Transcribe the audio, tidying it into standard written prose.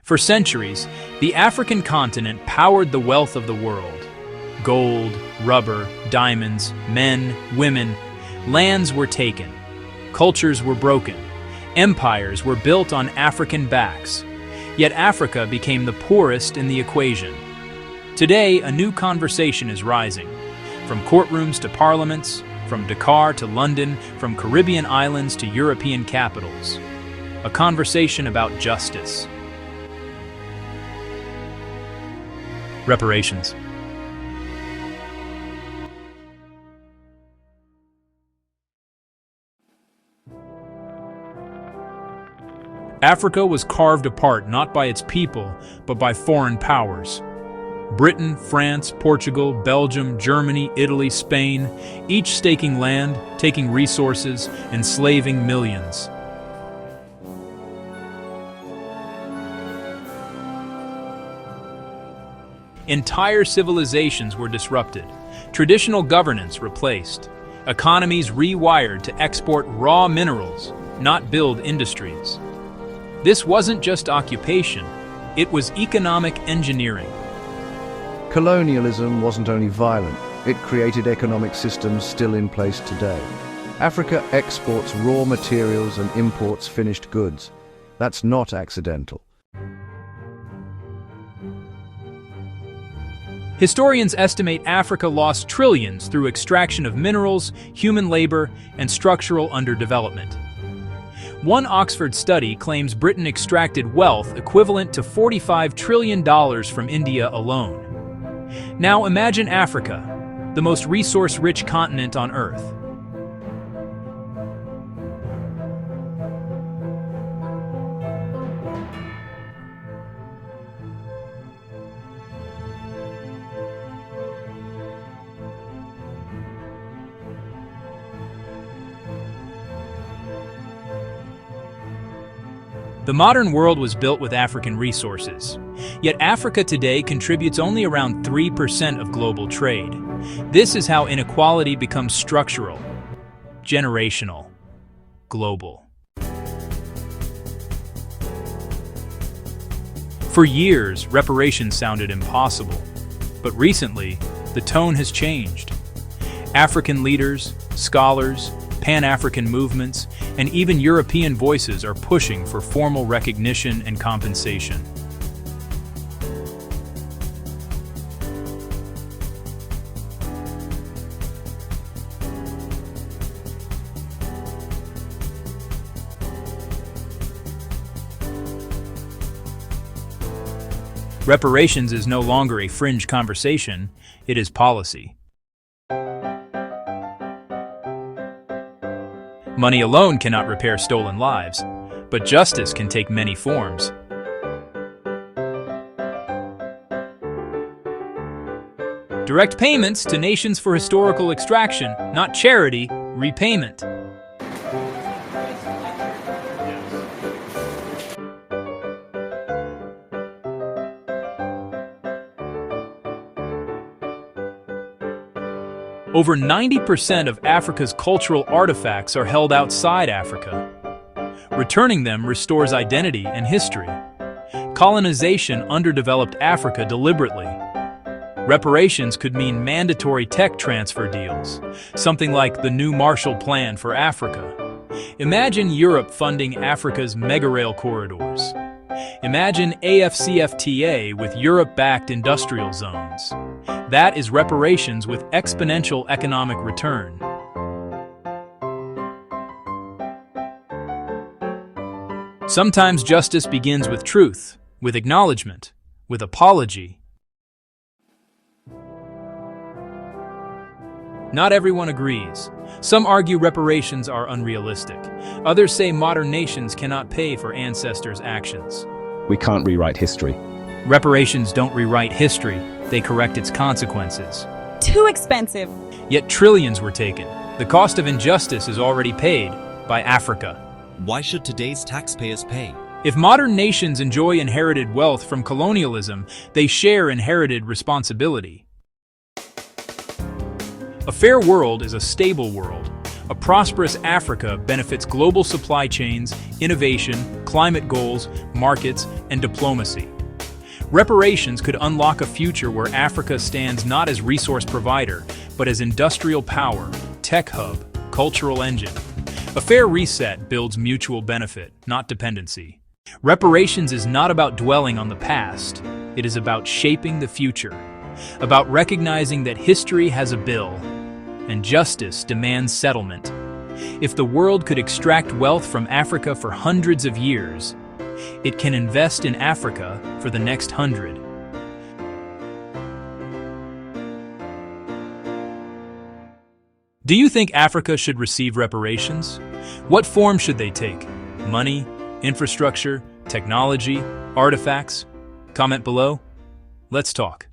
For centuries, the African continent powered the wealth of the world. Gold, rubber, diamonds, men, women, lands were taken. Cultures were broken. Empires were built on African backs. Yet Africa became the poorest in the equation. Today, a new conversation is rising. From courtrooms to parliaments, from Dakar to London, from Caribbean islands to European capitals. A conversation about justice. Reparations. Africa was carved apart not by its people, but by foreign powers. Britain, France, Portugal, Belgium, Germany, Italy, Spain, each staking land, taking resources, enslaving millions. Entire civilizations were disrupted, traditional governance replaced, economies rewired to export raw minerals, not build industries. This wasn't just occupation, it was economic engineering. Colonialism wasn't only violent, it created economic systems still in place today. Africa exports raw materials and imports finished goods. That's not accidental. Historians estimate Africa lost trillions through extraction of minerals, human labor, and structural underdevelopment. One Oxford study claims Britain extracted wealth equivalent to $45 trillion from India alone. Now imagine Africa, the most resource-rich continent on Earth. The modern world was built with African resources. Yet Africa today contributes only around 3% of global trade. This is how inequality becomes structural, generational, global. For years, reparations sounded impossible. But recently, the tone has changed. African leaders, scholars, Pan-African movements, and even European voices are pushing for formal recognition and compensation. Reparations is no longer a fringe conversation, it is policy. Money alone cannot repair stolen lives, but justice can take many forms. Direct payments to nations for historical extraction, not charity, repayment. Over 90% of Africa's cultural artifacts are held outside Africa. Returning them restores identity and history. Colonization underdeveloped Africa deliberately. Reparations could mean mandatory tech transfer deals, something like the new Marshall Plan for Africa. Imagine Europe funding Africa's megarail corridors. Imagine AFCFTA with Europe-backed industrial zones. That is reparations with exponential economic return. Sometimes justice begins with truth, with acknowledgement, with apology. Not everyone agrees. Some argue reparations are unrealistic. Others say modern nations cannot pay for ancestors' actions. We can't rewrite history. Reparations don't rewrite history, they correct its consequences. Too expensive. Yet trillions were taken. The cost of injustice is already paid by Africa. Why should today's taxpayers pay? If modern nations enjoy inherited wealth from colonialism, they share inherited responsibility. A fair world is a stable world, A prosperous Africa benefits global supply chains, innovation, climate goals, markets, and diplomacy. Reparations could unlock a future where Africa stands not as resource provider, but as industrial power, tech hub, cultural engine. A fair reset builds mutual benefit, not dependency. Reparations is not about dwelling on the past. It is about shaping the future, about recognizing that history has a bill, and justice demands settlement. If the world could extract wealth from Africa for hundreds of years, it can invest in Africa for the next 100. Do you think Africa should receive reparations? What form should they take? Money, infrastructure, technology, artifacts? Comment below. Let's talk.